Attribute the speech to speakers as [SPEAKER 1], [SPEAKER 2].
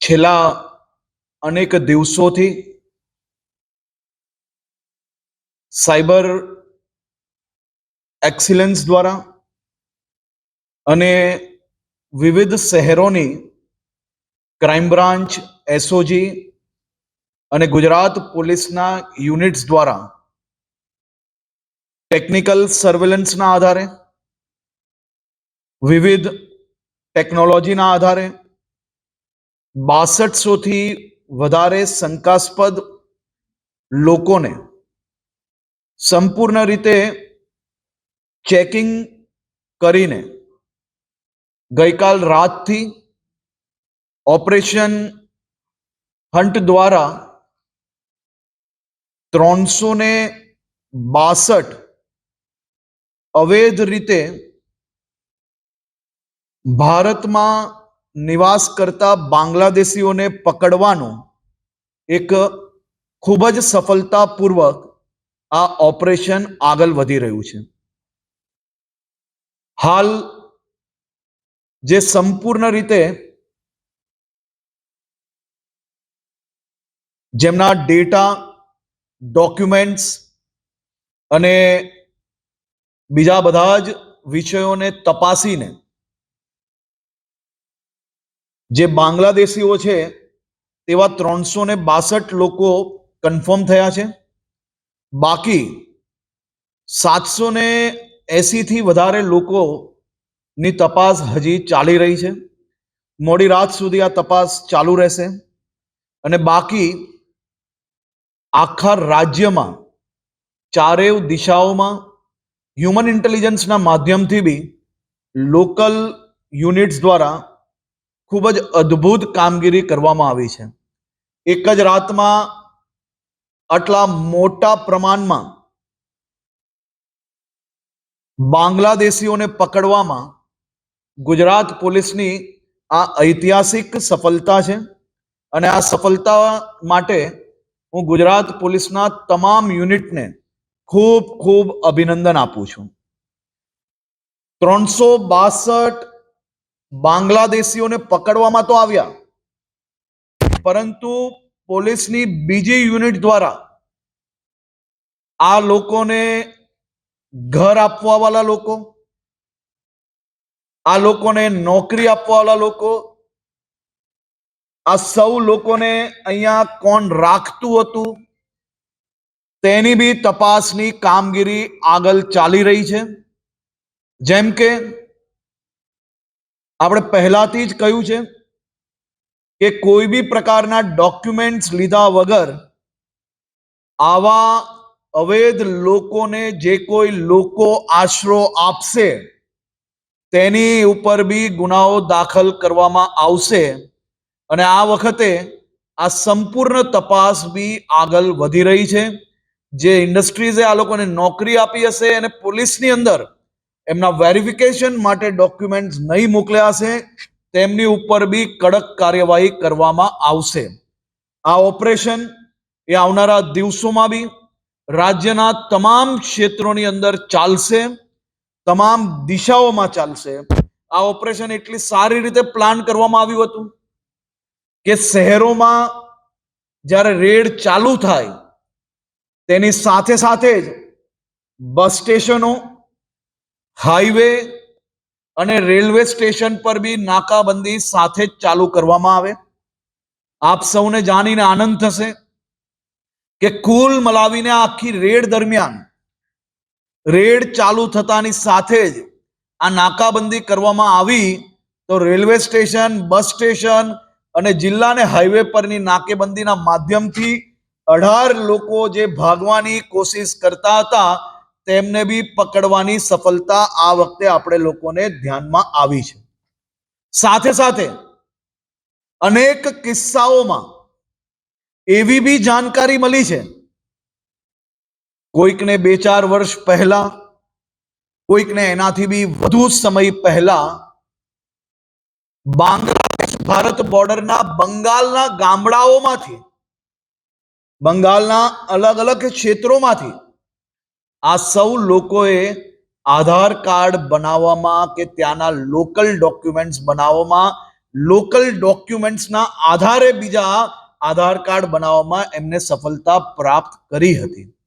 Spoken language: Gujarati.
[SPEAKER 1] છેલ્લા અનેક દિવસોથી સાયબર એક્સિલન્સ દ્વારા અને વિવિધ શહેરોની ક્રાઇમ બ્રાન્ચ, એસઓજી અને ગુજરાત પોલીસના યુનિટ્સ દ્વારા ટેકનિકલ સર્વેલન્સના આધારે, વિવિધ ટેકનોલોજીના આધારે 6200થી વધારે શંકાસ્પદ લોકોને સંપૂર્ણ રીતે ચેકિંગ કરીને ગઈકાલ રાતથી ઓપરેશન હન્ટ દ્વારા 362 અવૈધ રીતે ભારતમાં નિવાસ કરતા બાંગ્લાદેશીઓને પકડવાનો એક ખૂબ જ સફળતાપૂર્વક આ ઓપરેશન આગળ વધી રહ્યું છે. હાલ જે સંપૂર્ણ રીતે જેમના ડેટા, ડોક્યુમેન્ટ્સ અને બીજા બધા જ વિષયોને તપાસીને જે બાંગ્લાદેશીઓ છે તેવા 362 લોકો કન્ફર્મ થયા છે. બાકી 780 થી વધારે લોકોની તપાસ હજી ચાલી રહી છે. મોડી રાત સુધી આ તપાસ ચાલુ રહેશે અને બાકી આખા રાજ્યમાં ચારેય દિશાઓમાં હ્યુમન ઇન્ટેલિજન્સના માધ્યમથી બી લોકલ યુનિટ્સ દ્વારા ખૂબ જ અદ્ભુત કામગીરી કરવામાં આવી છે. એક જ રાતમાં આટલા મોટા પ્રમાણમાં બાંગ્લાદેશીઓને પકડવામાં ગુજરાત પોલીસની આ ઐતિહાસિક સફળતા છે અને આ સફળતા માટે હું ગુજરાત પોલીસના તમામ યુનિટને ખૂબ ખૂબ અભિનંદન આપું છું. 362 બાંગ્લાદેશીઓને પકડવામાં તો આવ્યા, પરંતુ પોલીસની બીજી યુનિટ દ્વારા આ લોકોને ઘર આપવા વાળા લોકો, આ લોકોને નોકરી આપવા વાળા લોકો, આ સૌ લોકોને અહીંયા કોણ રાખતું હતું તેની બી તપાસની કામગીરી આગળ ચાલી રહી છે. જેમ કે આપણે પહેલાથી જ કહ્યું છે કે કોઈ બી પ્રકારના ડોક્યુમેન્ટ્સ લીધા વગર આવા અવૈધ લોકોને જે કોઈ લોકો આશરો આપશે તેની ઉપર બી ગુનાઓ દાખલ કરવામાં આવશે અને આ વખતે આ સંપૂર્ણ તપાસ બી આગળ વધી રહી છે. જે ઇન્ડસ્ટ્રીઝે આ લોકોને નોકરી આપી હશે અને પોલીસની અંદર એમના વેરિફિકેશન માટે ડોક્યુમેન્ટ્સ નહીં મોકલ્યા હશે તેમની ઉપર બી કડક કાર્યવાહી કરવામાં આવશે. આ ઓપરેશન એ આવનારા દિવસોમાં બી રાજ્યના તમામ ક્ષેત્રોની અંદર ચાલશે, તમામ દિશાઓમાં ચાલશે. આ ઓપરેશન એટલી સારી રીતે પ્લાન કરવામાં આવ્યું હતું કે શહેરોમાં જ્યારે રેડ ચાલુ થાય તેની સાથે સાથે જ બસ સ્ટેશનો, હાઈવે અને રેલવે સ્ટેશન પર બી નાકાબંધી સાથે જ ચાલુ કરવામાં આવે. આપ સૌને જાણીને આનંદ થશે કે કુલ મલાવીને આખી રેડ દરમિયાન રેડ ચાલુ થતાની સાથે જ આ નાકાબંધી કરવામાં આવી તો રેલવે સ્ટેશન, બસ સ્ટેશન અને જિલ્લા અને હાઈવે પરની નાકેબંધીના માધ્યમથી 18 લોકો જે ભાગવાની કોશિશ કરતા હતા તેમને બી પકડવાની સફળતા આ વખતે આપણે લોકોને ધ્યાનમાં આવી છે. સાથે સાથે અનેક કિસ્સાઓમાં એવી બી જાણકારી મળી છે, કોઈકને 2-4 વર્ષ પહેલા, કોઈકને એનાથી બી વધુ સમય પહેલા બાંગ્લાદેશ ભારત બોર્ડરના બંગાળના ગામડાઓમાંથી, બંગાળના અલગ અલગ ક્ષેત્રોમાંથી આ સૌ લોકોએ આધાર કાર્ડ બનાવવામાં કે ત્યાંના લોકલ ડોક્યુમેન્ટ્સ બનાવવામાં લોકલ ડોક્યુમેન્ટ્સના આધારે બીજા આધાર કાર્ડ બનાવવામાં એમને સફળતા પ્રાપ્ત કરી હતી.